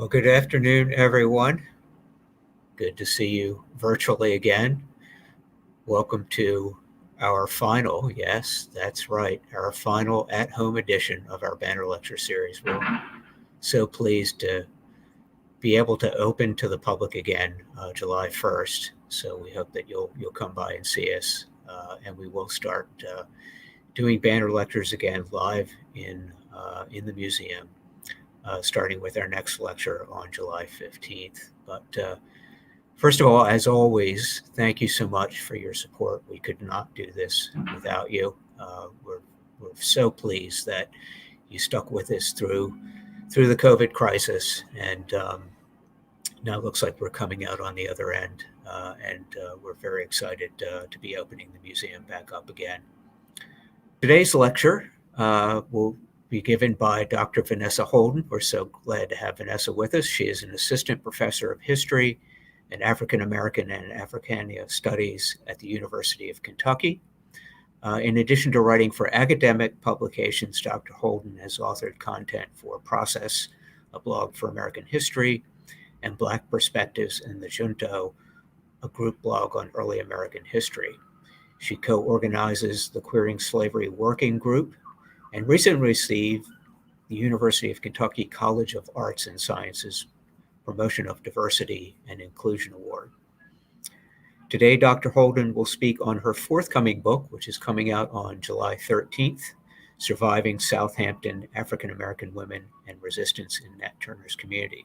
Well, good afternoon, everyone. Good to see you virtually again. Welcome to our final, yes, that's right, our final at-home edition of our banner lecture series. We're so pleased to be able to open to the public again July 1st. So we hope that you'll come by and see us, and we will start doing banner lectures again live in the museum. Starting with our next lecture on July 15th. But first of all, as always, thank you so much for your support. We could not do this without you. We're so pleased that you stuck with us through the COVID crisis, and now it looks like we're coming out on the other end, and we're very excited to be opening the museum back up again. Today's lecture will be given by Dr. Vanessa Holden. We're so glad to have Vanessa with us. She is an assistant professor of history and African American and Africana studies at the University of Kentucky. In addition to writing for academic publications, Dr. Holden has authored content for Process, a blog for American history, and Black Perspectives in the Junto, a group blog on early American history. She co-organizes the Queering Slavery Working Group, and recently received the University of Kentucky College of Arts and Sciences Promotion of Diversity and Inclusion Award. Today, Dr. Holden will speak on her forthcoming book, which is coming out on July 13th, Surviving Southampton African American Women and Resistance in Nat Turner's Community.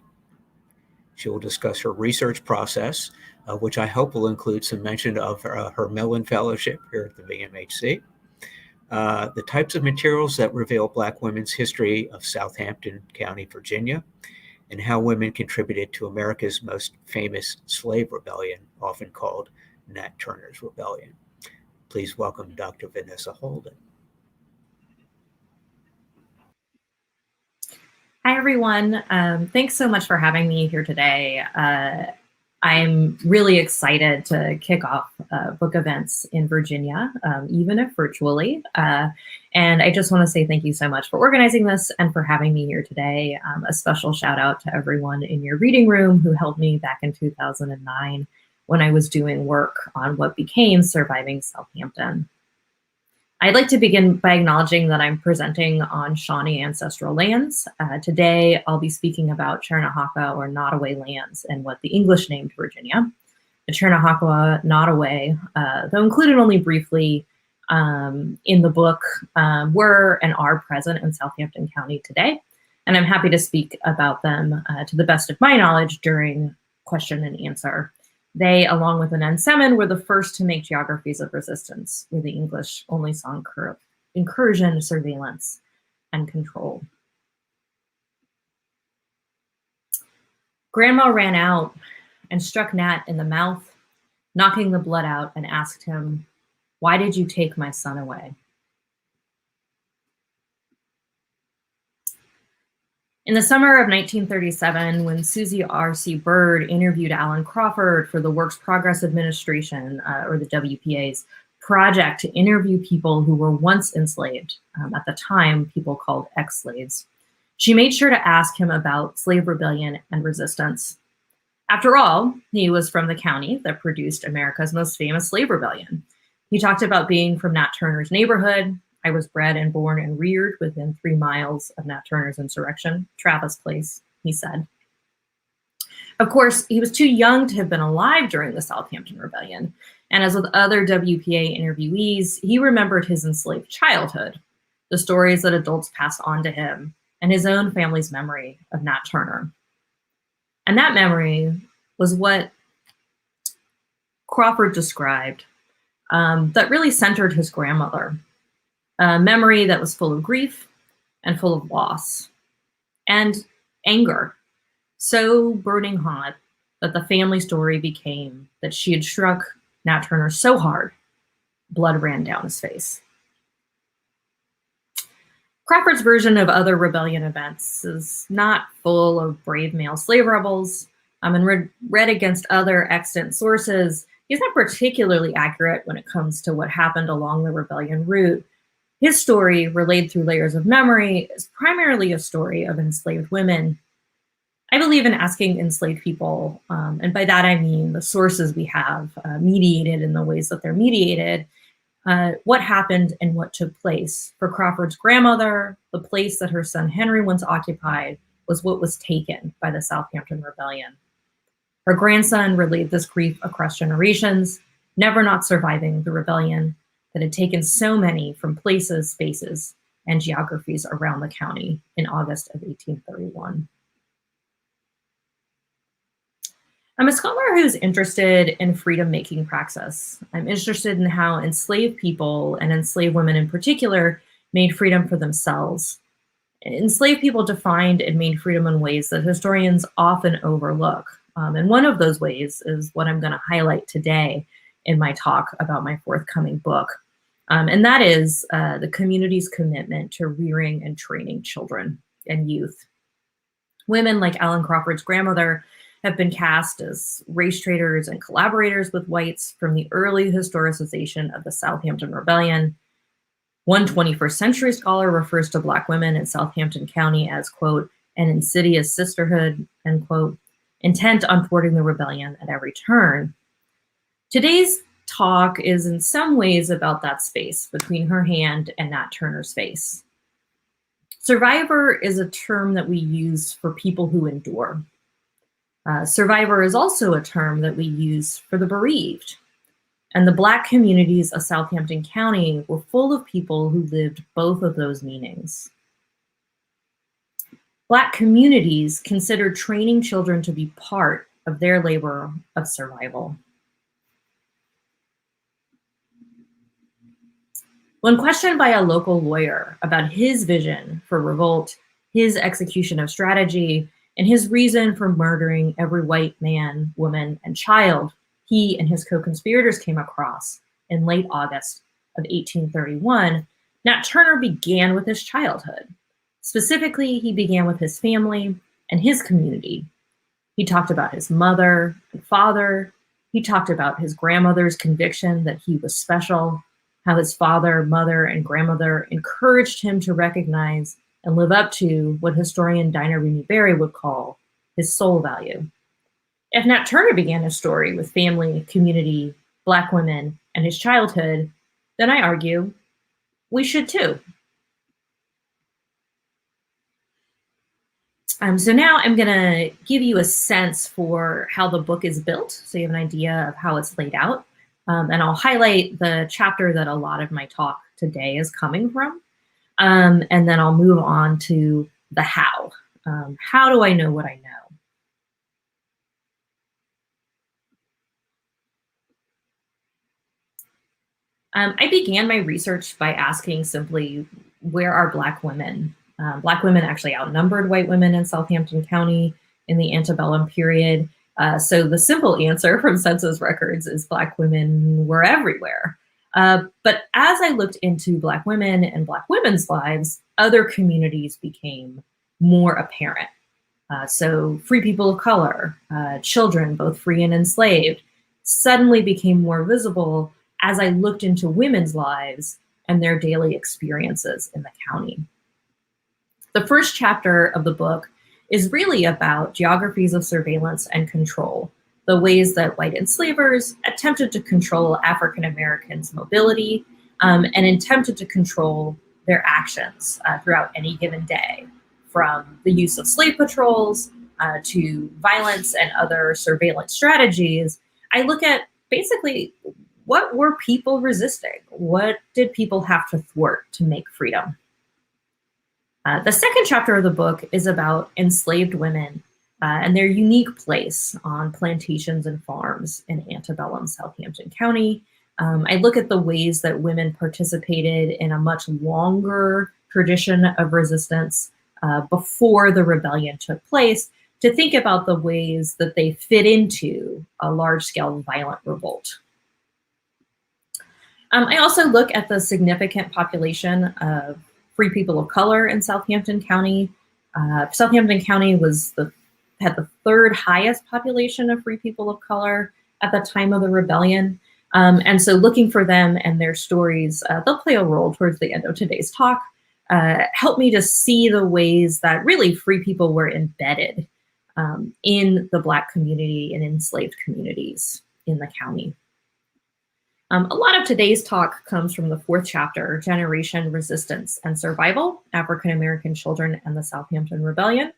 She will discuss her research process, which I hope will include some mention of her Mellon Fellowship here at the VMHC. The types of materials that reveal Black women's history of Southampton County, Virginia, and how women contributed to America's most famous slave rebellion, often called Nat Turner's Rebellion. Please welcome Dr. Vanessa Holden. Hi, everyone. Thanks so much for having me here today. I'm really excited to kick off book events in Virginia, even if virtually. And I just want to say thank you so much for organizing this and for having me here today. A special shout out to everyone in your reading room who helped me back in 2009 when I was doing work on what became Surviving Southampton. I'd like to begin by acknowledging that I'm presenting on Shawnee ancestral lands. Today, I'll be speaking about Chernihinkah or Nottoway lands and what the English named Virginia. The Chernihinkah, Nottoway, though included only briefly in the book, were and are present in Southampton County today. And I'm happy to speak about them to the best of my knowledge during question and answer. They, along with Vanessa M, were the first to make geographies of resistance, where the English only saw incursion, surveillance, and control. Grandma ran out and struck Nat in the mouth, knocking the blood out, and asked him, "Why did you take my son away?" In the summer of 1937, when Susie R.C. Bird interviewed Alan Crawford for the Works Progress Administration, or the WPA's project to interview people who were once enslaved, at the time people called ex-slaves, she made sure to ask him about slave rebellion and resistance. After all, he was from the county that produced America's most famous slave rebellion. He talked about being from Nat Turner's neighborhood. "I was bred and born and reared within 3 miles of Nat Turner's insurrection, Travis Place," he said. Of course, he was too young to have been alive during the Southampton Rebellion, and as with other WPA interviewees, he remembered his enslaved childhood, the stories that adults passed on to him, and his own family's memory of Nat Turner. And that memory was what Crawford described, that really centered his grandmother. A memory that was full of grief and full of loss and anger, so burning hot that the family story became that she had struck Nat Turner so hard, blood ran down his face. Crawford's version of other rebellion events is not full of brave male slave rebels, and read against other extant sources, he's not particularly accurate when it comes to what happened along the rebellion route. His story, relayed through layers of memory, is primarily a story of enslaved women. I believe in asking enslaved people, and by that I mean the sources we have mediated in the ways that they're mediated, what happened and what took place. For Crawford's grandmother, the place that her son Henry once occupied was what was taken by the Southampton Rebellion. Her grandson relayed this grief across generations, never not surviving the rebellion that had taken so many from places, spaces, and geographies around the county in August of 1831. I'm a scholar who's interested in freedom-making praxis. I'm interested in how enslaved people, and enslaved women in particular, made freedom for themselves. Enslaved people defined and made freedom in ways that historians often overlook. And one of those ways is what I'm going to highlight today in my talk about my forthcoming book. And that is the community's commitment to rearing and training children and youth. Women like Ellen Crawford's grandmother have been cast as race traders and collaborators with whites from the early historicization of the Southampton Rebellion. One 21st century scholar refers to Black women in Southampton County as, quote, an insidious sisterhood, end quote, intent on thwarting the rebellion at every turn. Today's talk is in some ways about that space between her hand and Nat Turner's face. Survivor is a term that we use for people who endure. Survivor is also a term that we use for the bereaved. And the Black communities of Southampton County were full of people who lived both of those meanings. Black communities considered training children to be part of their labor of survival. When questioned by a local lawyer about his vision for revolt, his execution of strategy, and his reason for murdering every white man, woman, and child he and his co-conspirators came across in late August of 1831, Nat Turner began with his childhood. Specifically, he began with his family and his community. He talked about his mother and father. He talked about his grandmother's conviction that he was special, how his father, mother, and grandmother encouraged him to recognize and live up to what historian Dinah Rooney Barry would call his soul value. If Nat Turner began his story with family, community, Black women, and his childhood, then I argue we should too. So now I'm going to give you a sense for how the book is built, so you have an idea of how it's laid out. And I'll highlight the chapter that a lot of my talk today is coming from. And then I'll move on to the how. How do I know what I know? I began my research by asking simply, where are Black women? Black women actually outnumbered white women in Southampton County in the antebellum period. So the simple answer from census records is Black women were everywhere. But as I looked into Black women and Black women's lives, other communities became more apparent. So free people of color, children, both free and enslaved, suddenly became more visible as I looked into women's lives and their daily experiences in the county. The first chapter of the book is really about geographies of surveillance and control, the ways that white enslavers attempted to control African Americans' mobility and attempted to control their actions throughout any given day, from the use of slave patrols to violence and other surveillance strategies. I look at basically, what were people resisting? What did people have to thwart to make freedom? The second chapter of the book is about enslaved women and their unique place on plantations and farms in antebellum Southampton County. I look at the ways that women participated in a much longer tradition of resistance before the rebellion took place, to think about the ways that they fit into a large-scale violent revolt. I also look at the significant population of free people of color in Southampton County. Southampton County had the third highest population of free people of color at the time of the rebellion. And so looking for them and their stories, they'll play a role towards the end of today's talk, help me to see the ways that really free people were embedded in the Black community and enslaved communities in the county. A lot of today's talk comes from the 4th chapter, Generation, Resistance, and Survival, African American Children and the Southampton Rebellion,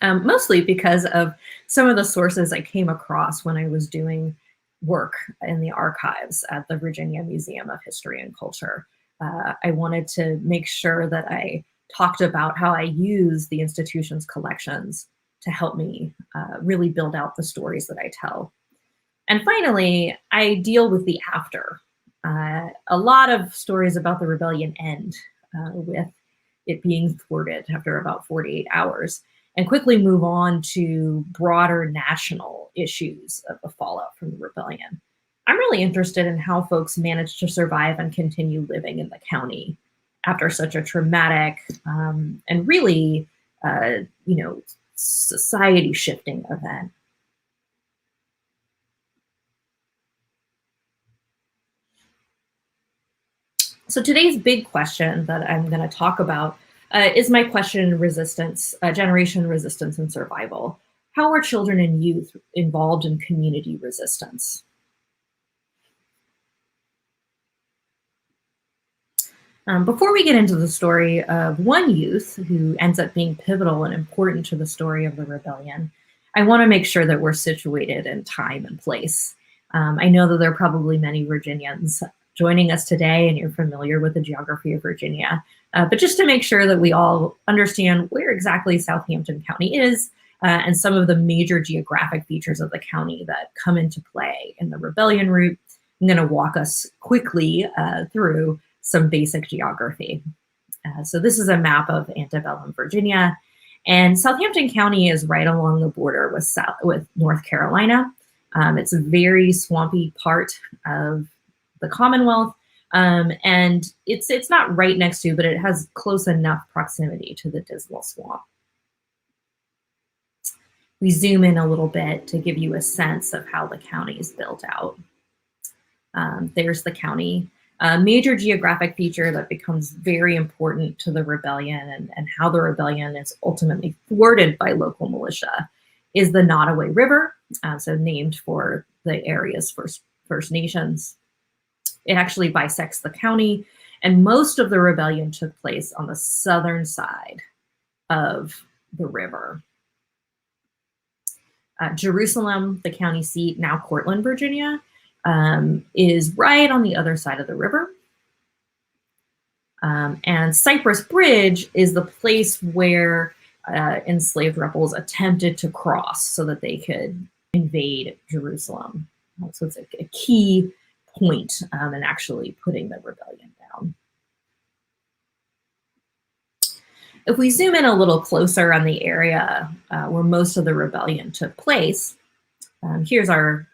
mostly because of some of the sources I came across when I was doing work in the archives at the Virginia Museum of History and Culture. I wanted to make sure that I talked about how I use the institution's collections to help me really build out the stories that I tell. And finally, I deal with the after. A lot of stories about the rebellion end with it being thwarted after about 48 hours and quickly move on to broader national issues of the fallout from the rebellion. I'm really interested in how folks managed to survive and continue living in the county after such a traumatic and really, society shifting event. So today's big question that I'm going to talk about is my question: resistance, generation, resistance, and survival. How are children and youth involved in community resistance? Before we get into the story of one youth who ends up being pivotal and important to the story of the rebellion, I want to make sure that we're situated in time and place. I know that there are probably many Virginians joining us today, and you're familiar with the geography of Virginia. But just to make sure that we all understand where exactly Southampton County is and some of the major geographic features of the county that come into play in the rebellion route, I'm going to walk us quickly through some basic geography. So this is a map of antebellum Virginia, and Southampton County is right along the border with North Carolina. It's a very swampy part of the Commonwealth, and it's not right next to, but it has close enough proximity to the Dismal Swamp. We zoom in a little bit to give you a sense of how the county is built out. There's the county. A major geographic feature that becomes very important to the rebellion and how the rebellion is ultimately thwarted by local militia is the Nottoway River, so named for the area's First Nations. It actually bisects the county, and most of the rebellion took place on the southern side of the river. Jerusalem, the county seat, now Cortland, Virginia, is right on the other side of the river. And Cypress Bridge is the place where enslaved rebels attempted to cross so that they could invade Jerusalem. So it's a key point in actually putting the rebellion down. If we zoom in a little closer on the area where most of the rebellion took place, here's our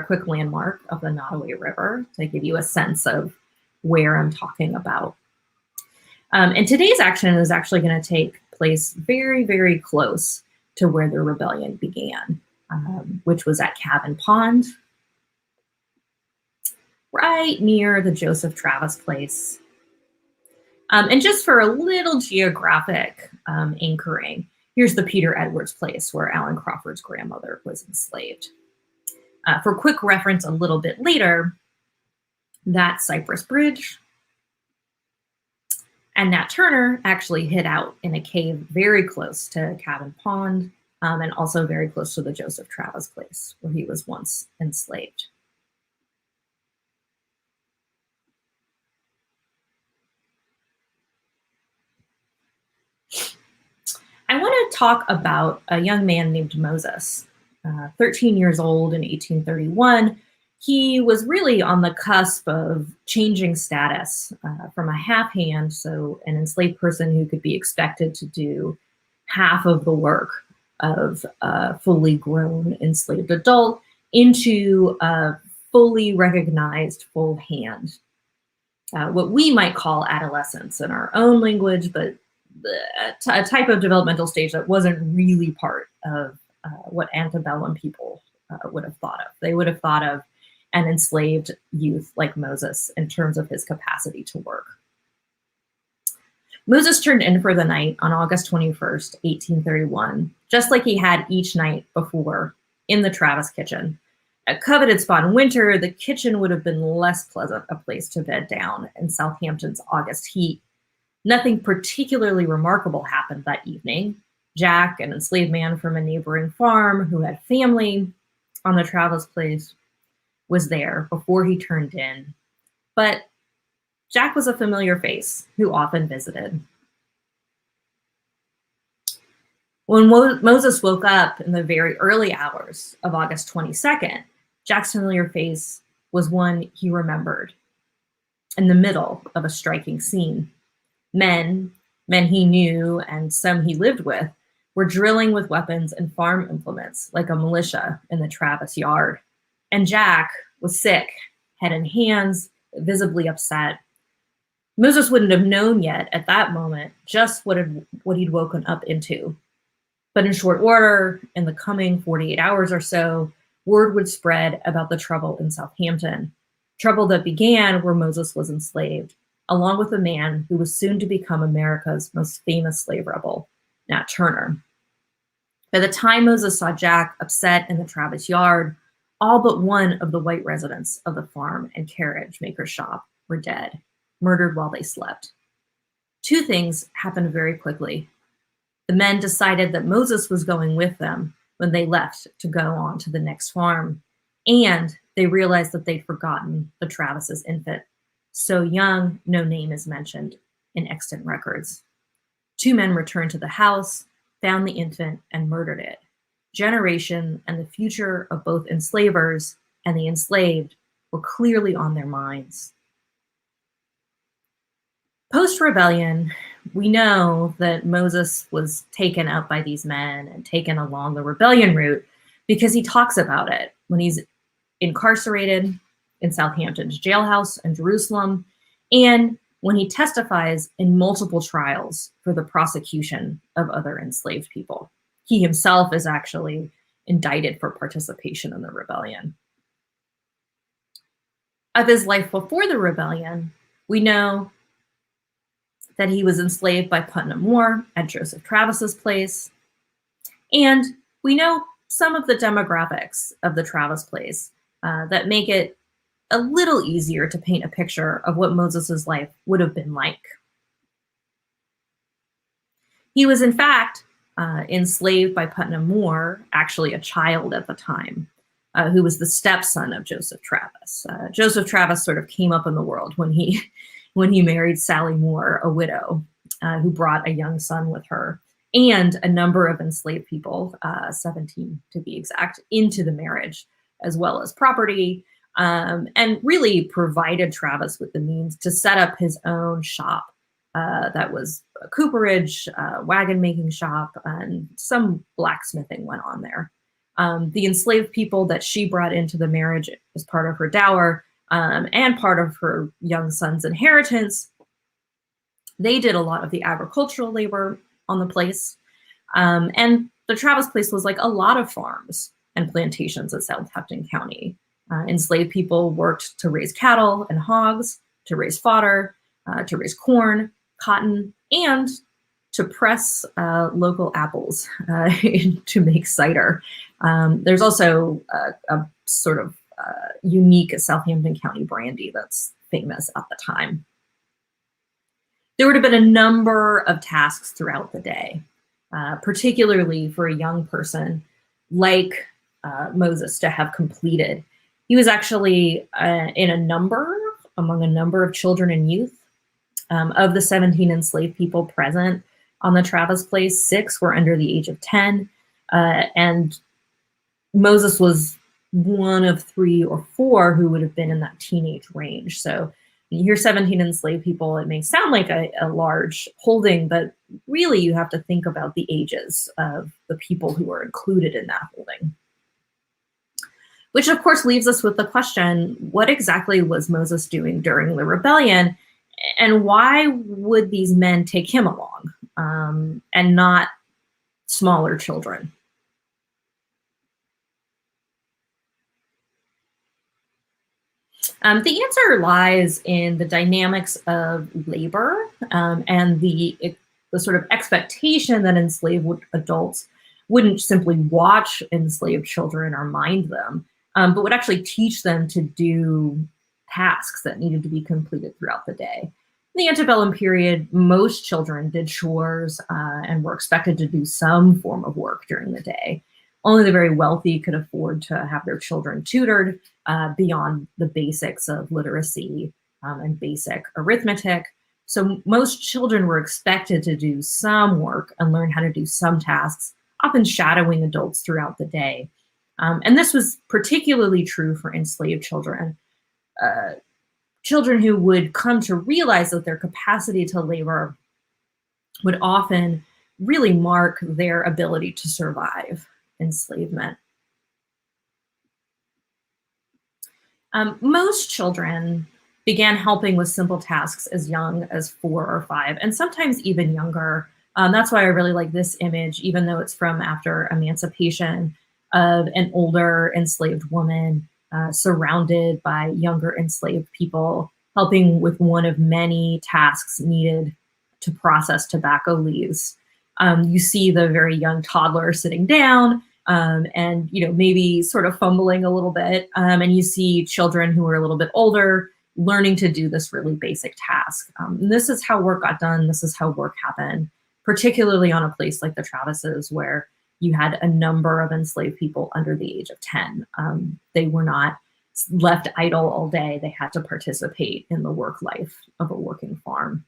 quick landmark of the Nottoway River to give you a sense of where I'm talking about. And today's action is actually going to take place very, very close to where the rebellion began, which was at Cabin Pond, right near the Joseph Travis place. And just for a little geographic anchoring, here's the Peter Edwards place where Alan Crawford's grandmother was enslaved. For quick reference a little bit later, that Cypress Bridge and Nat Turner actually hid out in a cave very close to Cabin Pond and also very close to the Joseph Travis place where he was once enslaved. I want to talk about a young man named Moses, 13 years old in 1831. He was really on the cusp of changing status from a half hand, so an enslaved person who could be expected to do half of the work of a fully grown enslaved adult, into a fully recognized full hand. What we might call adolescence in our own language, but a type of developmental stage that wasn't really part of what antebellum people would have thought of. They would have thought of an enslaved youth like Moses in terms of his capacity to work. Moses turned in for the night on August 21st, 1831, just like he had each night before in the Travis kitchen. A coveted spot in winter, the kitchen would have been less pleasant a place to bed down in Southampton's August heat. Nothing particularly remarkable happened that evening. Jack, an enslaved man from a neighboring farm who had family on the Travis place, was there before he turned in. But Jack was a familiar face who often visited. When Moses woke up in the very early hours of August 22nd, Jack's familiar face was one he remembered in the middle of a striking scene. Men he knew and some he lived with, were drilling with weapons and farm implements like a militia in the Travis yard. And Jack was sick, head and hands, visibly upset. Moses wouldn't have known yet at that moment just what he'd woken up into. But in short order, in the coming 48 hours or so, word would spread about the trouble in Southampton. Trouble that began where Moses was enslaved, along with a man who was soon to become America's most famous slave rebel, Nat Turner. By the time Moses saw Jack upset in the Travis yard, all but one of the white residents of the farm and carriage maker's shop were dead, murdered while they slept. Two things happened very quickly. The men decided that Moses was going with them when they left to go on to the next farm, and they realized that they'd forgotten the Travis's infant. So young, no name is mentioned in extant records. Two men returned to the house, found the infant, and murdered it. Generation and the future of both enslavers and the enslaved were clearly on their minds. Post-rebellion, we know that Moses was taken up by these men and taken along the rebellion route because he talks about it when he's incarcerated in Southampton's jailhouse in Jerusalem, and when he testifies in multiple trials for the prosecution of other enslaved people. He himself is actually indicted for participation in the rebellion. Of his life before the rebellion, we know that he was enslaved by Putnam Moore at Joseph Travis's place, and we know some of the demographics of the Travis place that make it a little easier to paint a picture of what Moses's life would have been like. He was, in fact, enslaved by Putnam Moore, actually a child at the time, who was the stepson of Joseph Travis. Joseph Travis sort of came up in the world when he married Sally Moore, a widow, who brought a young son with her, and a number of enslaved people, 17 to be exact, into the marriage, as well as property, and really provided Travis with the means to set up his own shop that was a cooperage, wagon making shop, and some blacksmithing went on there. The enslaved people that she brought into the marriage as part of her dower and part of her young son's inheritance, they did a lot of the agricultural labor on the place. And the Travis place was like a lot of farms and plantations in Southampton County. Enslaved people worked to raise cattle and hogs, to raise fodder, to raise corn, cotton, and to press local apples to make cider. There's also a sort of unique Southampton County brandy that's famous at the time. There would have been a number of tasks throughout the day, particularly for a young person like Moses to have completed. He was actually among a number of children and youth. Of the 17 enslaved people present on the Travis place, 6 were under the age of 10, and Moses was one of 3 or 4 who would have been in that teenage range. So you hear 17 enslaved people, it may sound like a large holding, but really you have to think about the ages of the people who are included in that holding. Which of course leaves us with the question, what exactly was Moses doing during the rebellion? And why would these men take him along and not smaller children? The answer lies in the dynamics of labor and the sort of expectation that enslaved adults wouldn't simply watch enslaved children or mind them, but would actually teach them to do tasks that needed to be completed throughout the day. In the antebellum period, most children did chores and were expected to do some form of work during the day. Only the very wealthy could afford to have their children tutored beyond the basics of literacy and basic arithmetic. So most children were expected to do some work and learn how to do some tasks, often shadowing adults throughout the day. And this was particularly true for enslaved children. Children who would come to realize that their capacity to labor would often really mark their ability to survive enslavement. Most children began helping with simple tasks as young as 4 or 5, and sometimes even younger. That's why I really like this image, even though it's from after emancipation, of an older enslaved woman surrounded by younger enslaved people, helping with one of many tasks needed to process tobacco leaves. You see the very young toddler sitting down and maybe sort of fumbling a little bit, and you see children who are a little bit older learning to do this really basic task. And this is how work got done. This is how work happened, particularly on a place like the Travises, where you had a number of enslaved people under the age of 10. They were not left idle all day. They had to participate in the work life of a working farm.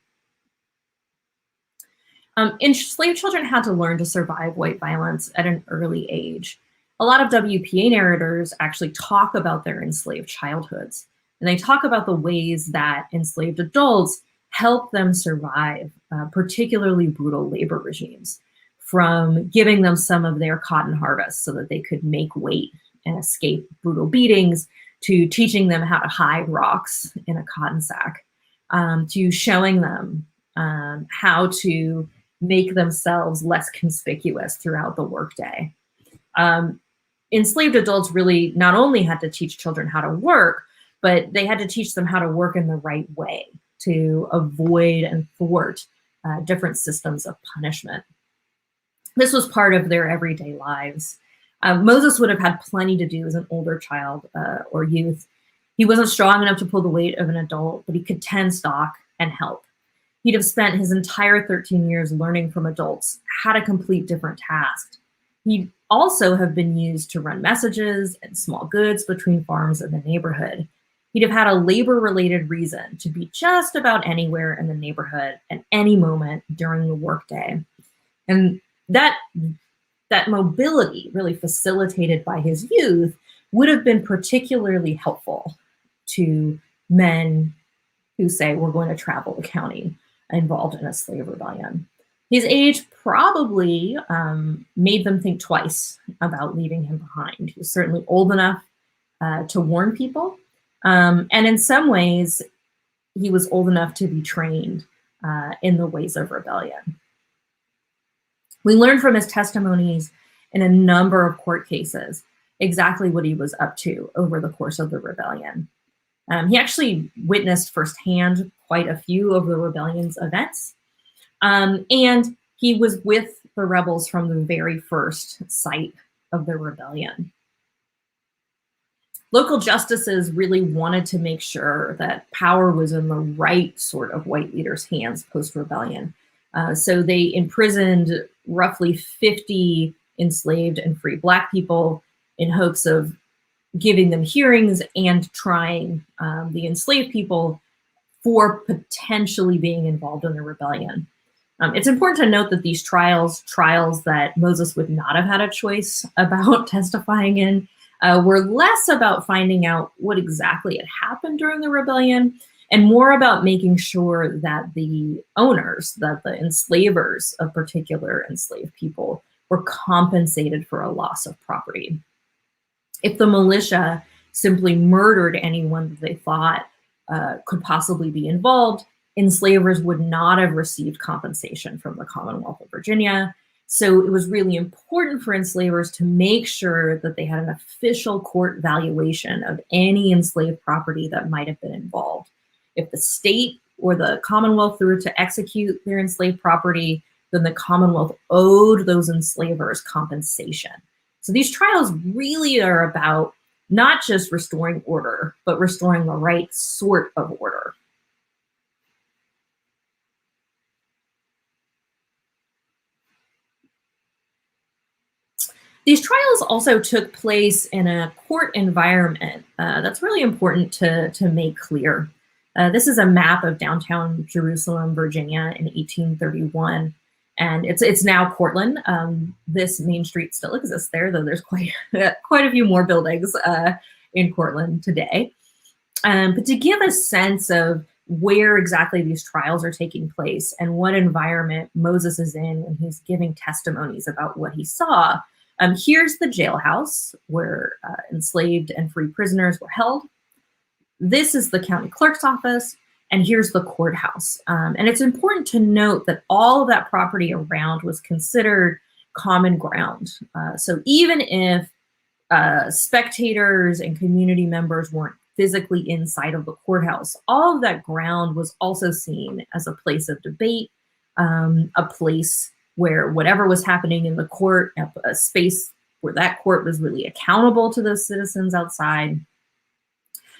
Enslaved children had to learn to survive white violence at an early age. A lot of WPA narrators actually talk about their enslaved childhoods, and they talk about the ways that enslaved adults help them survive particularly brutal labor regimes, from giving them some of their cotton harvest so that they could make weight and escape brutal beatings, to teaching them how to hide rocks in a cotton sack, to showing them how to make themselves less conspicuous throughout the workday. Enslaved adults really not only had to teach children how to work, but they had to teach them how to work in the right way to avoid and thwart different systems of punishment. This was part of their everyday lives. Moses would have had plenty to do as an older child or youth. He wasn't strong enough to pull the weight of an adult, but he could tend stock and help. He'd have spent his entire 13 years learning from adults how to complete different tasks. He'd also have been used to run messages and small goods between farms in the neighborhood. He'd have had a labor-related reason to be just about anywhere in the neighborhood at any moment during the workday. And that mobility, really facilitated by his youth, would have been particularly helpful to men who say, we're going to travel the county, involved in a slave rebellion. His age probably made them think twice about leaving him behind. He was certainly old enough to warn people. And in some ways, he was old enough to be trained in the ways of rebellion. We learned from his testimonies in a number of court cases exactly what he was up to over the course of the rebellion. He actually witnessed firsthand quite a few of the rebellion's events. And he was with the rebels from the very first sight of the rebellion. Local justices really wanted to make sure that power was in the right sort of white leaders' hands post-rebellion. So they imprisoned roughly 50 enslaved and free Black people in hopes of giving them hearings and trying the enslaved people for potentially being involved in the rebellion. It's important to note that these trials that Moses would not have had a choice about testifying in, were less about finding out what exactly had happened during the rebellion and more about making sure that the owners, that the enslavers of particular enslaved people, were compensated for a loss of property. If the militia simply murdered anyone that they thought could possibly be involved, enslavers would not have received compensation from the Commonwealth of Virginia. So it was really important for enslavers to make sure that they had an official court valuation of any enslaved property that might have been involved. If the state or the Commonwealth were to execute their enslaved property, then the Commonwealth owed those enslavers compensation. So these trials really are about not just restoring order, but restoring the right sort of order. These trials also took place in a court environment. That's really important to make clear. This is a map of downtown Jerusalem, Virginia in 1831. And it's now Cortland. This main street still exists there, though there's quite a few more buildings in Cortland today. But to give a sense of where exactly these trials are taking place and what environment Moses is in when he's giving testimonies about what he saw, here's the jailhouse where enslaved and free prisoners were held. This is the county clerk's office, and here's the courthouse. And it's important to note that all of that property around was considered common ground. So even if spectators and community members weren't physically inside of the courthouse, all of that ground was also seen as a place of debate, a place where whatever was happening in the court, a space where that court was really accountable to those citizens outside.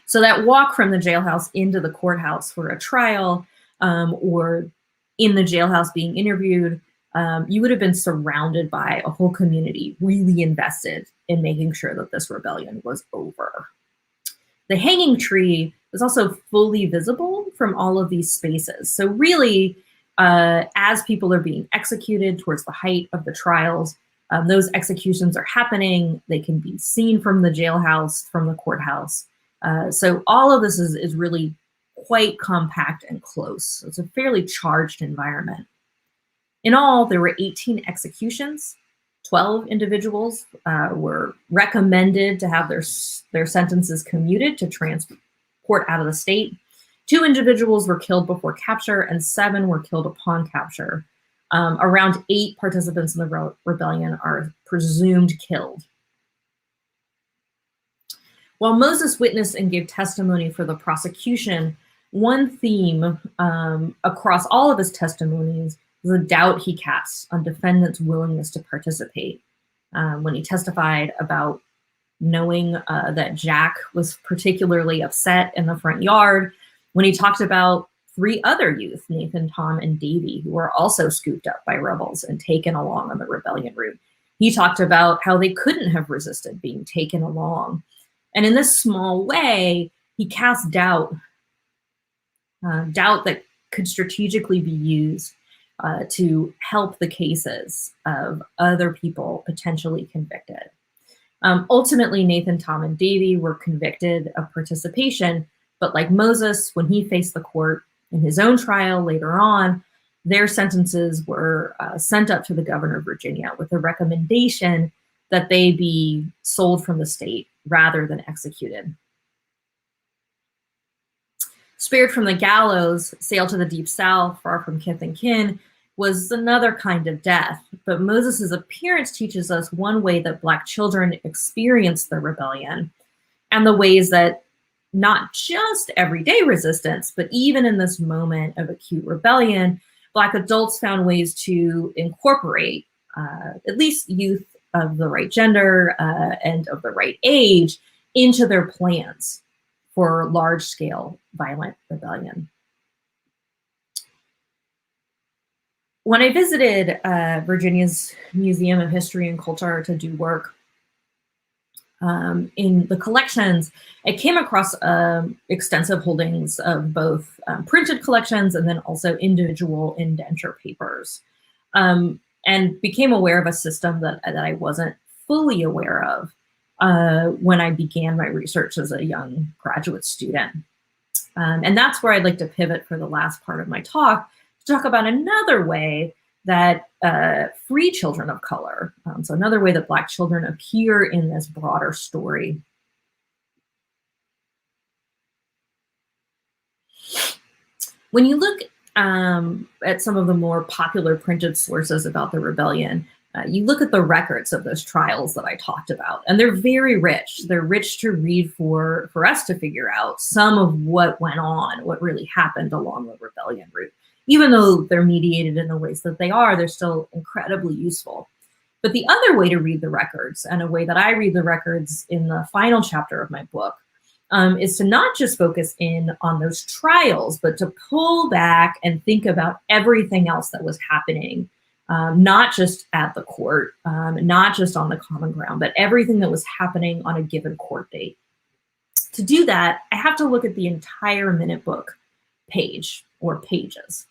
So that walk from the jailhouse into the courthouse for a trial, or in the jailhouse being interviewed, you would have been surrounded by a whole community really invested in making sure that this rebellion was over. The hanging tree was also fully visible from all of these spaces. So really, as people are being executed towards the height of the trials, those executions are happening. They can be seen from the jailhouse, from the courthouse. So all of this is really quite compact and close. It's a fairly charged environment. In all, there were 18 executions. 12 individuals were recommended to have their sentences commuted to transport out of the state. 2 individuals were killed before capture, and 7 were killed upon capture. Around 8 participants in the rebellion are presumed killed. While Moses witnessed and gave testimony for the prosecution, one theme across all of his testimonies was the doubt he cast on defendants' willingness to participate. When he testified about knowing that Jack was particularly upset in the front yard, when he talked about 3 other youth, Nathan, Tom, and Davy, who were also scooped up by rebels and taken along on the rebellion route. He talked about how they couldn't have resisted being taken along. And in this small way, he cast doubt that could strategically be used to help the cases of other people potentially convicted. Ultimately, Nathan, Tom, and Davy were convicted of participation, but like Moses, when he faced the court in his own trial later on, their sentences were sent up to the governor of Virginia with a recommendation that they be sold from the state rather than executed. Spared from the gallows, sailed to the deep south, far from kith and kin, was another kind of death. But Moses's appearance teaches us one way that Black children experienced the rebellion, and the ways that not just everyday resistance, but even in this moment of acute rebellion, Black adults found ways to incorporate at least youth of the right gender and of the right age into their plans for large-scale violent rebellion. When I visited Virginia's Museum of History and Culture to do work in the collections, I came across extensive holdings of both printed collections and then also individual indenture papers, and became aware of a system that I wasn't fully aware of when I began my research as a young graduate student. And that's where I'd like to pivot for the last part of my talk, to talk about another way that free children of color, so another way that Black children appear in this broader story. When you look at some of the more popular printed sources about the rebellion, You look at the records of those trials that I talked about, and they're very rich. They're rich to read for us to figure out some of what went on, what really happened along the rebellion route. Even though they're mediated in the ways that they are, they're still incredibly useful. But the other way to read the records, and a way that I read the records in the final chapter of my book, is to not just focus in on those trials, but to pull back and think about everything else that was happening, not just at the court, not just on the common ground, but everything that was happening on a given court date. To do that, I have to look at the entire minute book page or pages.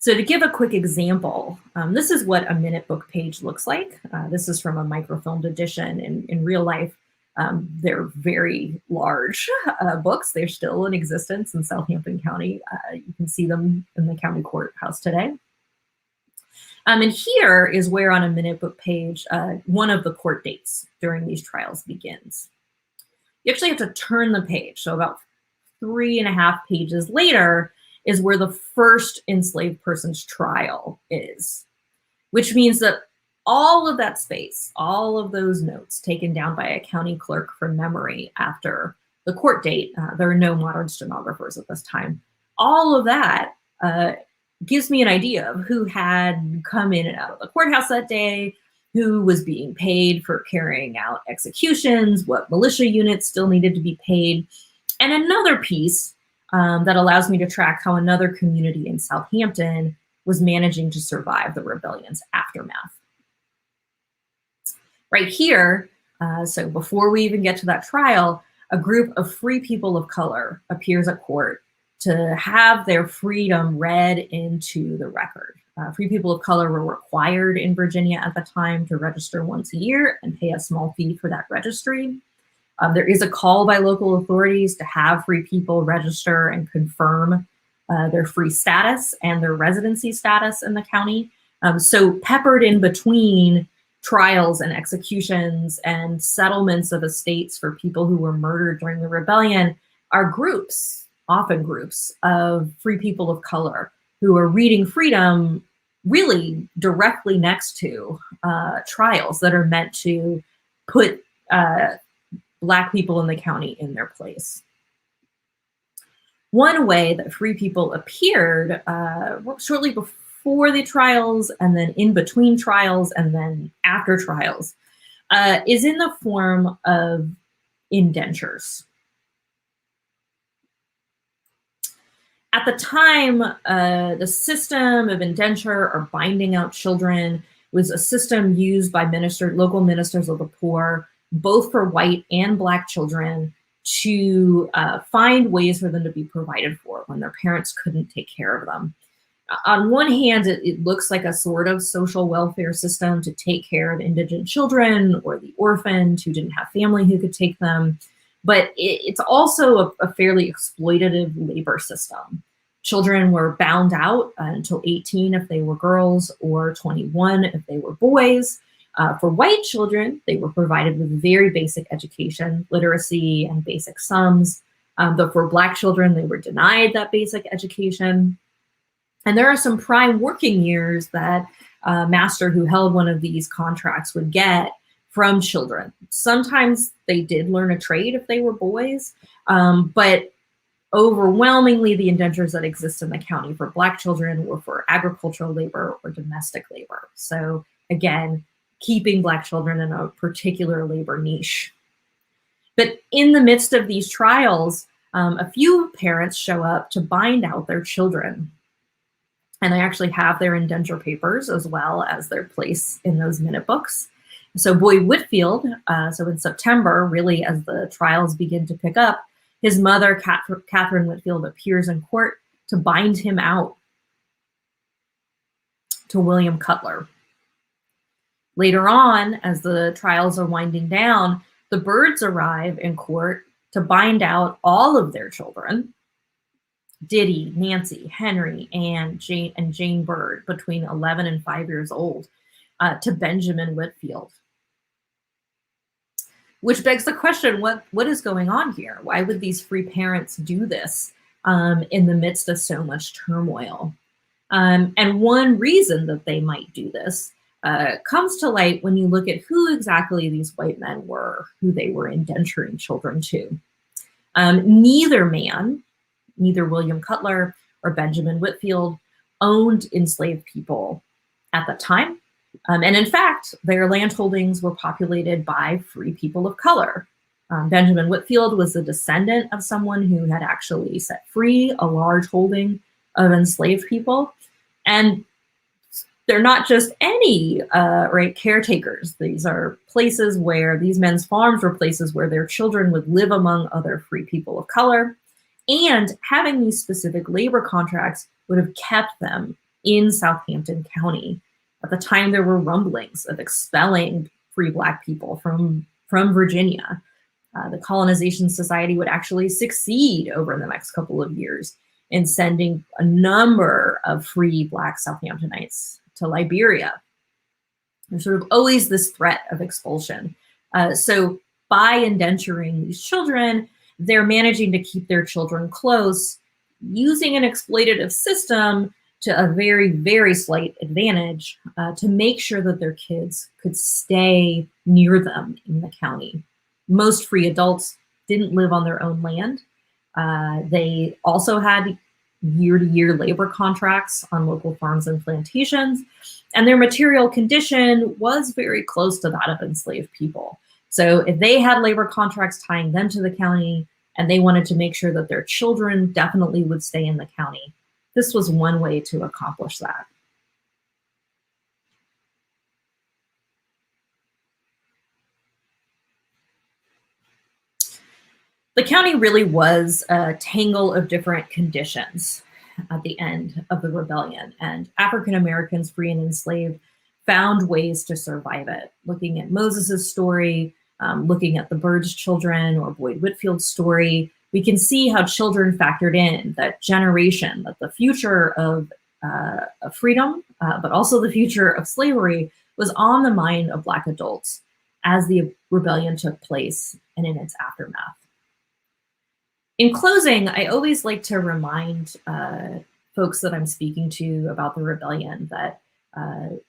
So to give a quick example, this is what a minute book page looks like. This is from a microfilmed edition. In real life, they're very large books. They're still in existence in Southampton County. You can see them in the county courthouse today. And here is where on a minute book page, one of the court dates during these trials begins. You actually have to turn the page. So about 3.5 pages later is where the first enslaved person's trial is, which means that all of that space, all of those notes taken down by a county clerk from memory after the court date, there are no modern stenographers at this time, all of that gives me an idea of who had come in and out of the courthouse that day, who was being paid for carrying out executions, what militia units still needed to be paid, and another piece that allows me to track how another community in Southampton was managing to survive the rebellion's aftermath. Right here, so before we even get to that trial, a group of free people of color appears at court to have their freedom read into the record. Free people of color were required in Virginia at the time to register once a year and pay a small fee for that registry. There is a call by local authorities to have free people register and confirm their free status and their residency status in the county. So peppered in between trials and executions and settlements of estates for people who were murdered during the rebellion are groups, often groups, of free people of color who are reading freedom really directly next to trials that are meant to put Black people in the county in their place. One way that free people appeared shortly before the trials, and then in between trials, and then after trials, is in the form of indentures. At the time, the system of indenture or binding out children was a system used by local ministers of the poor, both for white and Black children, to find ways for them to be provided for when their parents couldn't take care of them. On one hand, it looks like a sort of social welfare system to take care of indigent children or the orphaned who didn't have family who could take them. But it's also a fairly exploitative labor system. Children were bound out until 18 if they were girls, or 21 if they were boys. For white children, they were provided with very basic education, literacy, and basic sums. But for Black children, they were denied that basic education. And there are some prime working years that a master who held one of these contracts would get from children. Sometimes they did learn a trade if they were boys, but overwhelmingly the indentures that exist in the county for Black children were for agricultural labor or domestic labor. So again, keeping Black children in a particular labor niche. But in the midst of these trials, a few parents show up to bind out their children. And they actually have their indenture papers as well as their place in those minute books. So boy Whitfield, so in September, really as the trials begin to pick up, his mother, Catherine Whitfield, appears in court to bind him out to William Cutler. Later on, as the trials are winding down, the Byrds arrive in court to bind out all of their children, Diddy, Nancy, Henry, Anne, Jane, and Jane Byrd, between 11 and 5 years old, to Benjamin Whitfield. Which begs the question, what is going on here? Why would these free parents do this in the midst of so much turmoil? And one reason that they might do this comes to light when you look at who exactly these white men were, who they were indenturing children to. Neither man, neither William Cutler or Benjamin Whitfield, owned enslaved people at the time. And in fact, their land holdings were populated by free people of color. Benjamin Whitfield was a descendant of someone who had actually set free a large holding of enslaved people. And they're not just any caretakers. These are places where these men's farms were places where their children would live among other free people of color. And having these specific labor contracts would have kept them in Southampton County. At the time, there were rumblings of expelling free Black people from Virginia. The Colonization Society would actually succeed over the next couple of years in sending a number of free Black Southamptonites to Liberia. There's sort of always this threat of expulsion. So by indenturing these children, they're managing to keep their children close, using an exploitative system to a very, very slight advantage to make sure that their kids could stay near them in the county. Most free adults didn't live on their own land. They also had year-to-year labor contracts on local farms and plantations, and their material condition was very close to that of enslaved people. So if they had labor contracts tying them to the county and they wanted to make sure that their children definitely would stay in the county, this was one way to accomplish that. The county really was a tangle of different conditions at the end of the rebellion, and African Americans, free and enslaved, found ways to survive it. Looking at Moses's story, looking at the Bird's children or Boyd Whitfield's story, we can see how children factored in that generation, that the future of freedom, but also the future of slavery was on the mind of Black adults as the rebellion took place and in its aftermath. In closing, I always like to remind folks that I'm speaking to about the rebellion that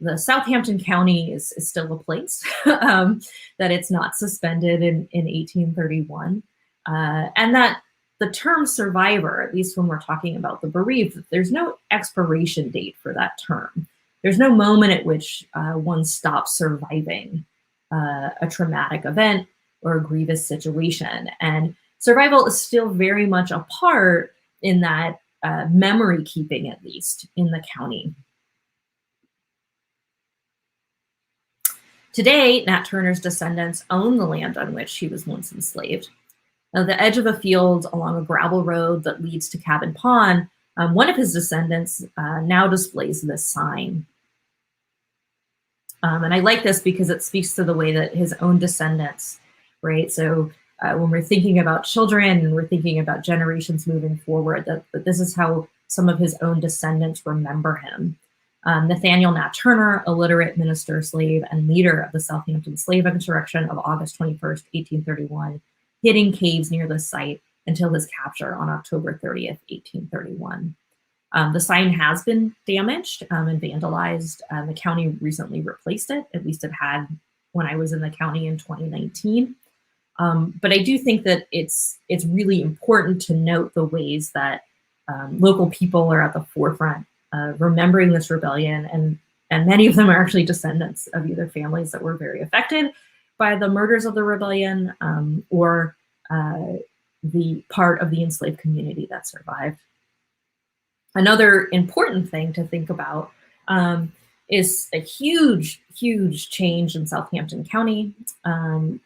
the Southampton County is still a place, that it's not suspended in 1831, and that the term survivor, at least when we're talking about the bereaved, there's no expiration date for that term. There's no moment at which one stops surviving a traumatic event or a grievous situation. And survival is still very much a part in that memory keeping, at least in the county. Today, Nat Turner's descendants own the land on which he was once enslaved. Now, the edge of a field along a gravel road that leads to Cabin Pond, one of his descendants now displays this sign. And I like this because it speaks to the way that his own descendants, right? So when we're thinking about children and we're thinking about generations moving forward, that this is how some of his own descendants remember him. Nathaniel Nat Turner, illiterate minister, slave, and leader of the Southampton slave insurrection of August 21st, 1831, hid in caves near the site until his capture on October 30th, 1831. The sign has been damaged and vandalized. The county recently replaced it, at least it had when I was in the county in 2019. But I do think that it's really important to note the ways that local people are at the forefront of remembering this rebellion, and many of them are actually descendants of either families that were very affected by the murders of the rebellion or the part of the enslaved community that survived. Another important thing to think about is a huge, huge change in Southampton County.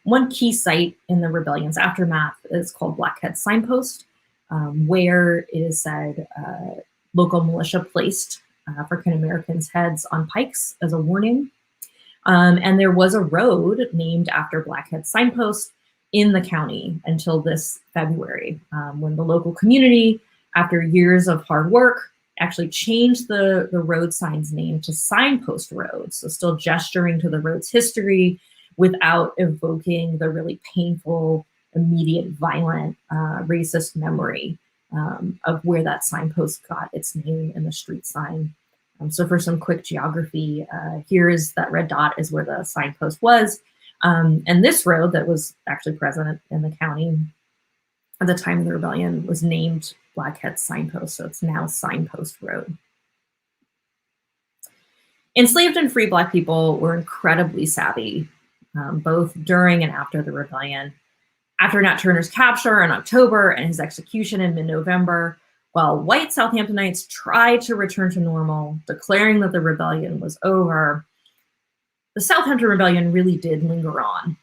One key site in the rebellion's aftermath is called Blackhead Signpost, where it is said local militia placed African Americans' heads on pikes as a warning. And there was a road named after Blackhead Signpost in the county until this February, when the local community, after years of hard work, actually changed the road sign's name to Signpost Road. So still gesturing to the road's history without evoking the really painful, immediate, violent, racist memory of where that signpost got its name in the street sign. So for some quick geography, here is that red dot is where the signpost was. And this road that was actually present in the county at the time of the rebellion was named Blackhead Signpost, so it's now Signpost Road. Enslaved and free Black people were incredibly savvy, both during and after the rebellion. After Nat Turner's capture in October and his execution in mid-November, while white Southamptonites tried to return to normal, declaring that the rebellion was over, the Southampton Rebellion really did linger on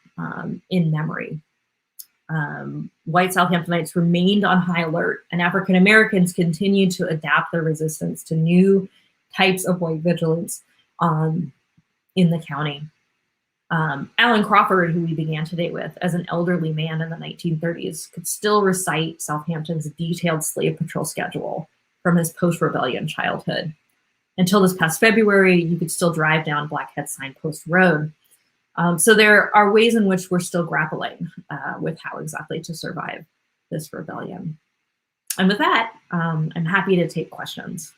in memory. White Southamptonites remained on high alert, and African Americans continued to adapt their resistance to new types of white vigilance in the county. Alan Crawford, who we began today with, as an elderly man in the 1930s, could still recite Southampton's detailed slave patrol schedule from his post-rebellion childhood. Until this past February, you could still drive down Blackhead Signpost Road. So there are ways in which we're still grappling with how exactly to survive this rebellion. And with that, I'm happy to take questions.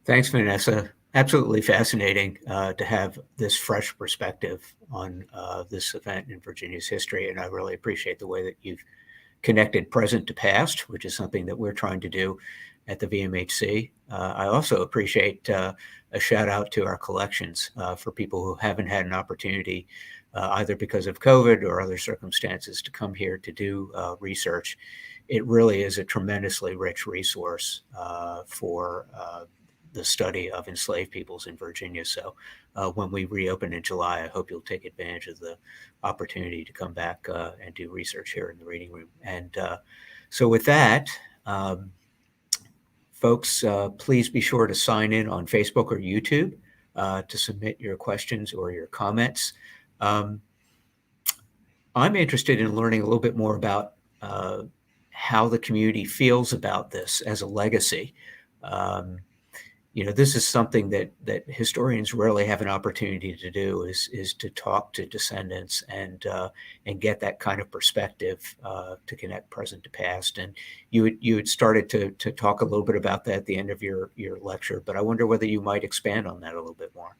Thanks, Vanessa. Absolutely fascinating to have this fresh perspective on this event in Virginia's history. And I really appreciate the way that you've connected present to past, which is something that we're trying to do at the VMHC. I also appreciate a shout out to our collections for people who haven't had an opportunity, either because of COVID or other circumstances, to come here to do research. It really is a tremendously rich resource for the study of enslaved peoples in Virginia. So when we reopen in July, I hope you'll take advantage of the opportunity to come back and do research here in the reading room. And so with that, folks, please be sure to sign in on Facebook or YouTube to submit your questions or your comments. I'm interested in learning a little bit more about how the community feels about this as a legacy. This is something that historians rarely have an opportunity to do, is to talk to descendants and get that kind of perspective to connect present to past. And you had started to talk a little bit about that at the end of your lecture, but I wonder whether you might expand on that a little bit more.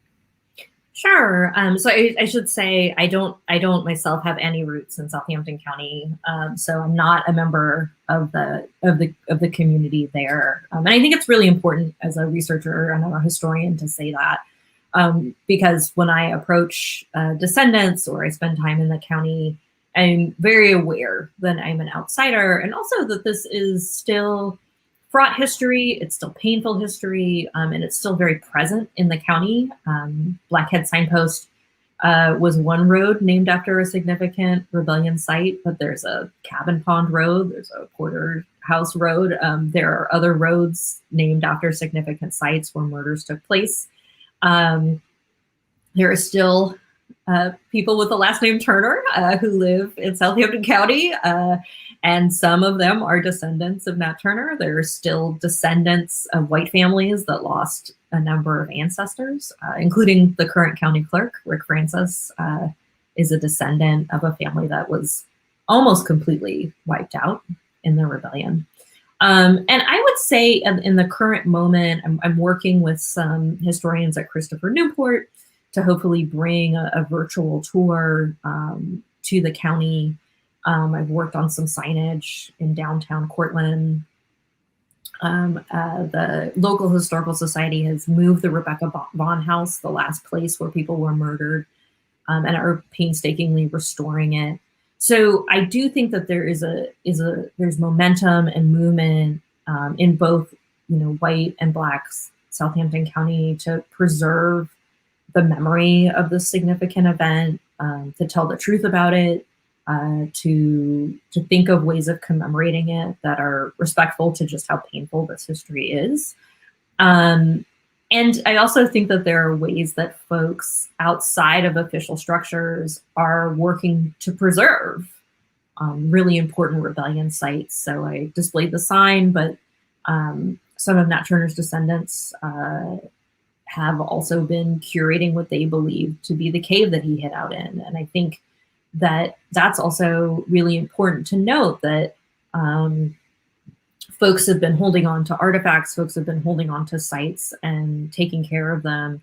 Sure. So I should say I don't myself have any roots in Southampton County, so I'm not a member of the community there. And I think it's really important as a researcher and a historian to say that, because when I approach descendants or I spend time in the county, I'm very aware that I'm an outsider, and also that this is still fraught history, it's still painful history, and it's still very present in the county. Blackhead Signpost was one road named after a significant rebellion site, but there's a Cabin Pond Road, there's a Porterhouse Road. There are other roads named after significant sites where murders took place. There are still people with the last name Turner who live in Southampton County, and some of them are descendants of Nat Turner. There are still descendants of white families that lost a number of ancestors, including the current county clerk, Rick Francis, is a descendant of a family that was almost completely wiped out in the rebellion. And I would say in the current moment, I'm working with some historians at Christopher Newport to hopefully bring a virtual tour to the county. I've worked on some signage in downtown Cortland. The local historical society has moved the Rebecca Vaughn House, the last place where people were murdered, and are painstakingly restoring it. So I do think that there's momentum and movement in both, white and Black Southampton County to preserve the memory of this significant event, to tell the truth about it, to think of ways of commemorating it that are respectful to just how painful this history is. And I also think that there are ways that folks outside of official structures are working to preserve really important rebellion sites. So I displayed the sign, but some of Nat Turner's descendants have also been curating what they believe to be the cave that he hid out in. And I think that that's also really important to note, that folks have been holding on to artifacts, folks have been holding on to sites and taking care of them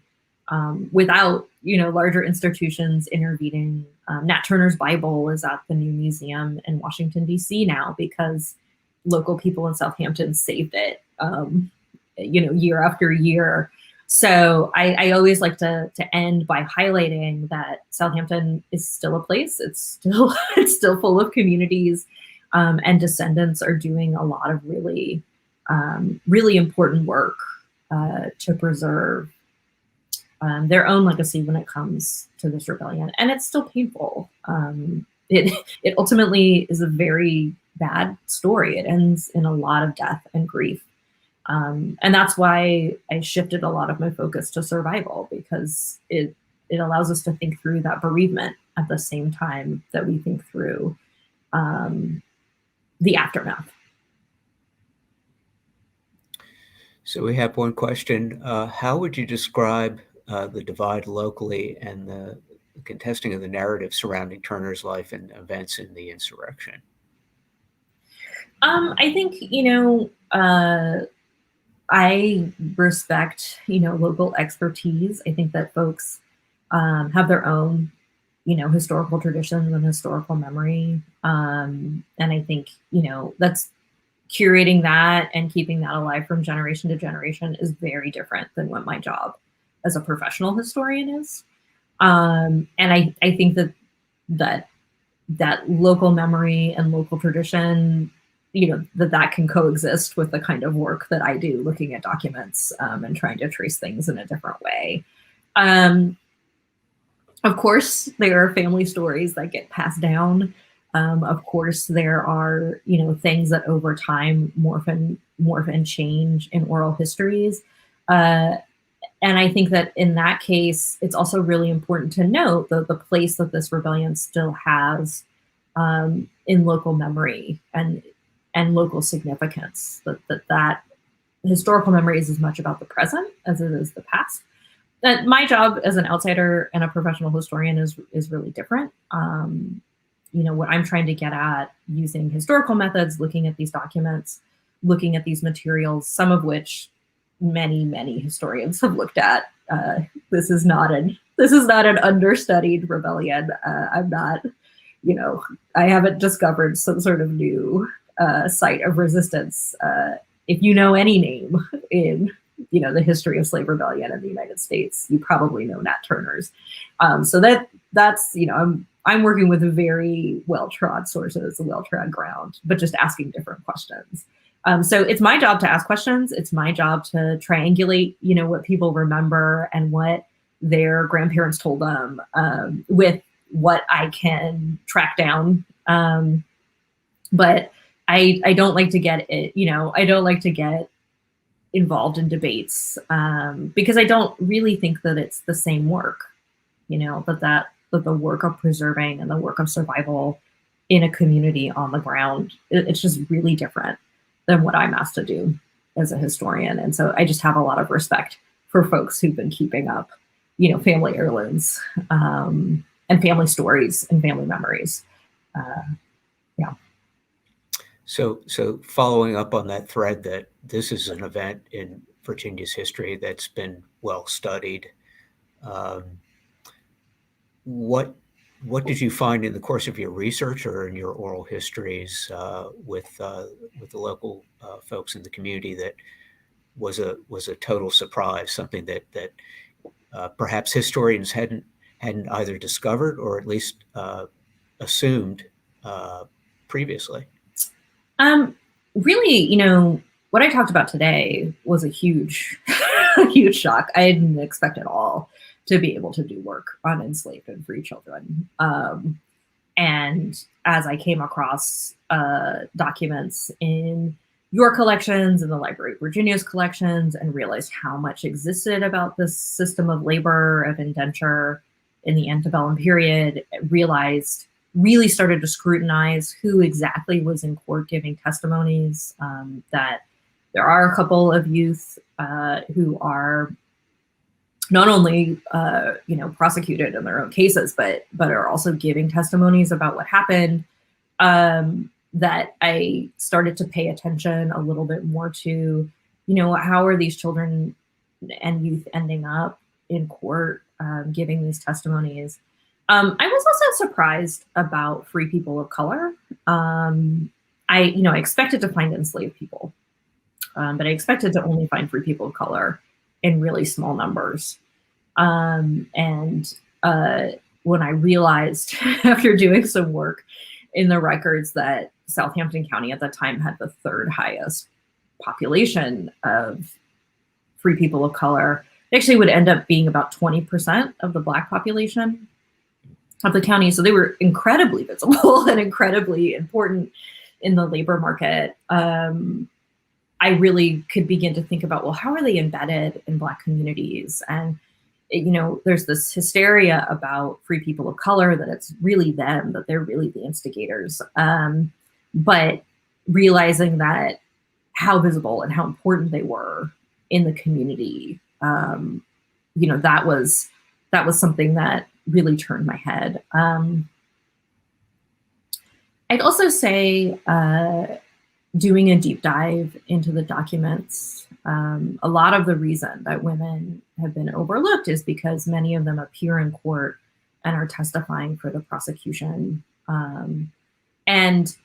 without, larger institutions intervening. Nat Turner's Bible is at the new museum in Washington, D.C. now because local people in Southampton saved it, year after year. So I always like to end by highlighting that Southampton is still a place. It's still full of communities, and descendants are doing a lot of really, really important work to preserve their own legacy when it comes to this rebellion. And it's still painful. It ultimately is a very bad story. It ends in a lot of death and grief. And that's why I shifted a lot of my focus to survival, because it allows us to think through that bereavement at the same time that we think through the aftermath. So we have one question. How would you describe the divide locally and the contesting of the narrative surrounding Turner's life and events in the insurrection? I think, I respect, local expertise. I think that folks have their own, historical traditions and historical memory. And I think, that's curating that and keeping that alive from generation to generation is very different than what my job as a professional historian is. And I think that local memory and local tradition, that can coexist with the kind of work that I do, looking at documents and trying to trace things in a different way. Of course, there are family stories that get passed down. Of course, there are, things that over time morph and change in oral histories. And I think that in that case, it's also really important to note the place that this rebellion still has in local memory and local significance. That historical memory is as much about the present as it is the past. That my job as an outsider and a professional historian is really different. What I'm trying to get at using historical methods, looking at these documents, looking at these materials, some of which many historians have looked at. This is not an understudied rebellion. I'm not, I haven't discovered some sort of new site of resistance. If you know any name in, the history of slave rebellion in the United States, you probably know Nat Turner's. So that's, I'm working with very well-trod sources, well-trod ground, but just asking different questions. So it's my job to ask questions. It's my job to triangulate, what people remember and what their grandparents told them with what I can track down. But I don't like to get it, I don't like to get involved in debates because I don't really think that it's the same work, that the work of preserving and the work of survival in a community on the ground, it's just really different than what I'm asked to do as a historian. And so I just have a lot of respect for folks who've been keeping up, family heirlooms and family stories and family memories. Yeah. So following up on that thread, that this is an event in Virginia's history that's been well studied. What did you find in the course of your research or in your oral histories with the local folks in the community that was a total surprise, something that perhaps historians hadn't either discovered or at least assumed previously? Really, what I talked about today was a huge, huge shock. I didn't expect at all to be able to do work on enslaved and free children. And as I came across documents in your collections and the Library of Virginia's collections and realized how much existed about this system of labor, of indenture in the antebellum period, really started to scrutinize who exactly was in court giving testimonies, that there are a couple of youth who are not only prosecuted in their own cases, but are also giving testimonies about what happened. that I started to pay attention a little bit more to, how are these children and youth ending up in court, giving these testimonies. I was also surprised about free people of color. I expected to find enslaved people, but I expected to only find free people of color in really small numbers. And when I realized after doing some work in the records that Southampton County at the time had the third highest population of free people of color, it actually would end up being about 20% of the Black population of the county. So they were incredibly visible and incredibly important in the labor market. I really could begin to think about, well, how are they embedded in Black communities? And, there's this hysteria about free people of color, that it's really them, that they're really the instigators. But realizing that how visible and how important they were in the community, that was something that really turned my head. I'd also say doing a deep dive into the documents, a lot of the reason that women have been overlooked is because many of them appear in court and are testifying for the prosecution. And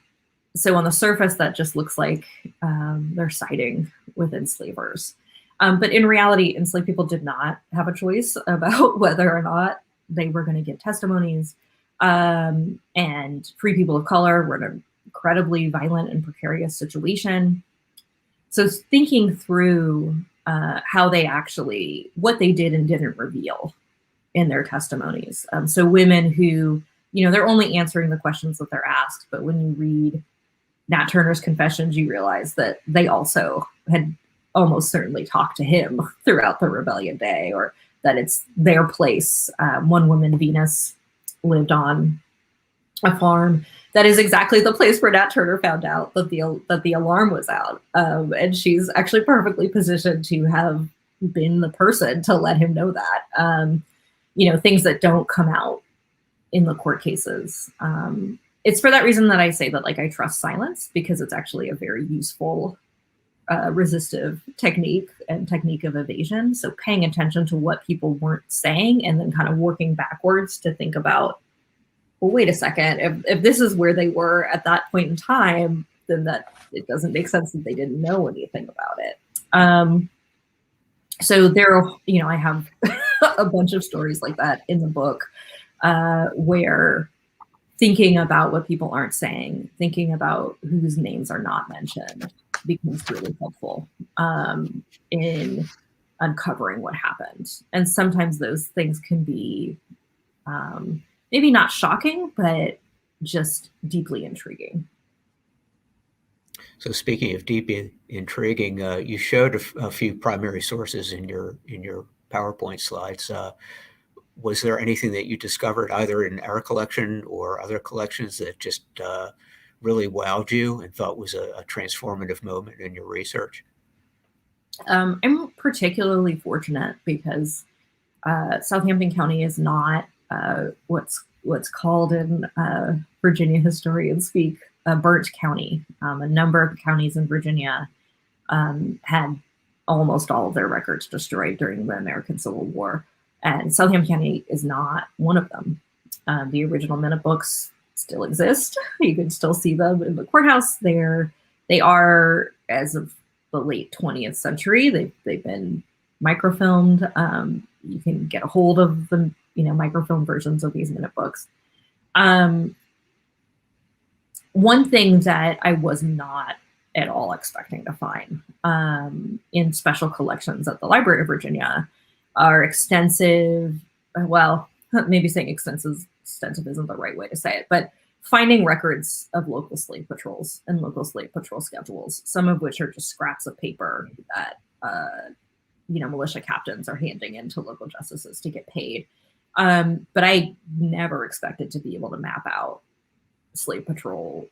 so on the surface, that just looks like they're siding with enslavers. But in reality, enslaved people did not have a choice about whether or not they were going to give testimonies. And free people of color were in an incredibly violent and precarious situation. So thinking through how they actually, what they did and didn't reveal in their testimonies. So women who, they're only answering the questions that they're asked, but when you read Nat Turner's confessions, you realize that they also had almost certainly talked to him throughout the rebellion day, or that it's their place. One woman, Venus, lived on a farm that is exactly the place where Nat Turner found out that the alarm was out. And she's actually perfectly positioned to have been the person to let him know that. Things that don't come out in the court cases. It's for that reason that I say that, I trust silence, because it's actually a very useful resistive technique and technique of evasion. So paying attention to what people weren't saying and then kind of working backwards to think about, well, wait a second, if this is where they were at that point in time, then that it doesn't make sense that they didn't know anything about it. So there are, I have a bunch of stories like that in the book, where thinking about what people aren't saying, thinking about whose names are not mentioned, becomes really helpful in uncovering what happened. And sometimes those things can be maybe not shocking, but just deeply intriguing. So speaking of deeply intriguing, you showed a few primary sources in your PowerPoint slides. Was there anything that you discovered either in our collection or other collections that just really wowed you and thought was a transformative moment in your research? I'm particularly fortunate because Southampton County is not what's called in Virginia historian speak a burnt county. A number of counties in Virginia had almost all of their records destroyed during the American Civil War, and Southampton County is not one of them. The original minute books still exist. You can still see them in the courthouse there. They are, as of the late 20th century, they've been microfilmed. You can get a hold of the microfilm versions of these minute books. One thing that I was not at all expecting to find in special collections at the Library of Virginia are extensive, well, maybe saying extensive isn't the right way to say it, but finding records of local slave patrols and local slave patrol schedules, some of which are just scraps of paper that militia captains are handing in to local justices to get paid. But I never expected to be able to map out slave patrol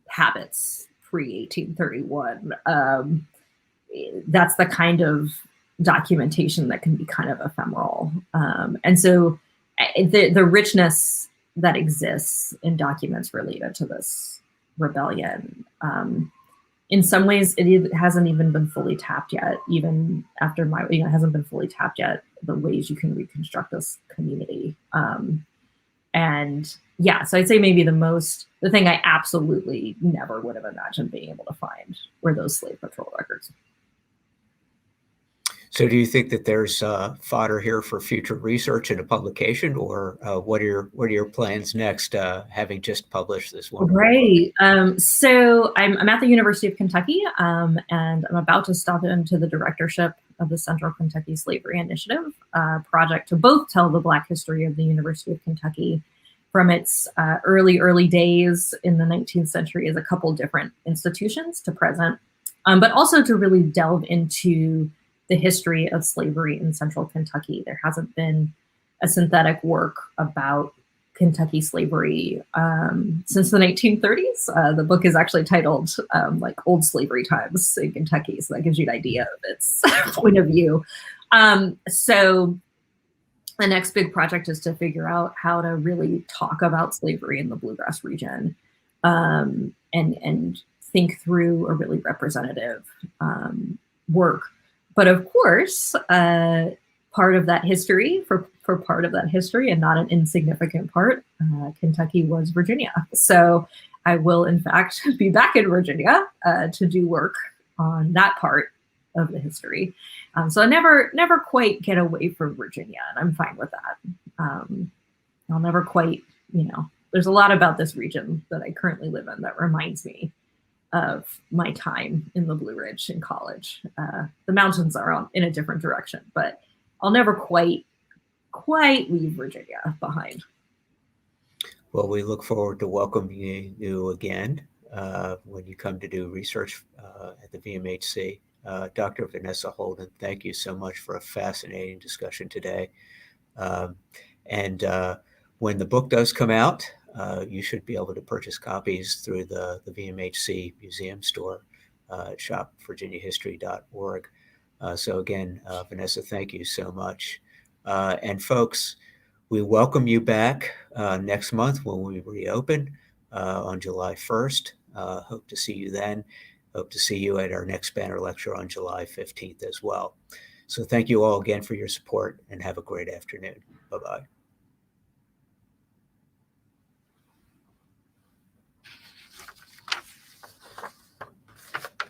habits pre-1831. That's the kind of documentation that can be kind of ephemeral. And so the richness that exists in documents related to this rebellion. In some ways, it hasn't even been fully tapped yet. Even after it hasn't been fully tapped yet. The ways you can reconstruct this community, and yeah, so I'd say maybe the thing I absolutely never would have imagined being able to find were those slave patrol records. So do you think that there's fodder here for future research and a publication, or what are your plans next, having just published this wonderful book? So I'm at the University of Kentucky, and I'm about to step into the directorship of the Central Kentucky Slavery Initiative project to both tell the Black history of the University of Kentucky from its early days in the 19th century as a couple different institutions to present, but also to really delve into the history of slavery in Central Kentucky. There hasn't been a synthetic work about Kentucky slavery since the 1930s. The book is actually titled like Old Slavery Times in Kentucky, so that gives you an idea of its point of view. So the next big project is to figure out how to really talk about slavery in the Bluegrass region, and think through a really representative work. But of course, part of that history, for part of that history, and not an insignificant part, Kentucky was Virginia. So I will, in fact, be back in Virginia to do work on that part of the history. So I never quite get away from Virginia, and I'm fine with that. I'll never quite, there's a lot about this region that I currently live in that reminds me of my time in the Blue Ridge in college. The mountains are in a different direction, but I'll never quite leave Virginia behind. Well, we look forward to welcoming you again when you come to do research at the VMHC. Dr. Vanessa Holden, thank you so much for a fascinating discussion today. And when the book does come out, you should be able to purchase copies through the VMHC Museum store at shopvirginiahistory.org. So again, Vanessa, thank you so much. And folks, we welcome you back next month when we reopen on July 1st. Hope to see you then. Hope to see you at our next banner lecture on July 15th as well. So thank you all again for your support, and have a great afternoon. Bye-bye.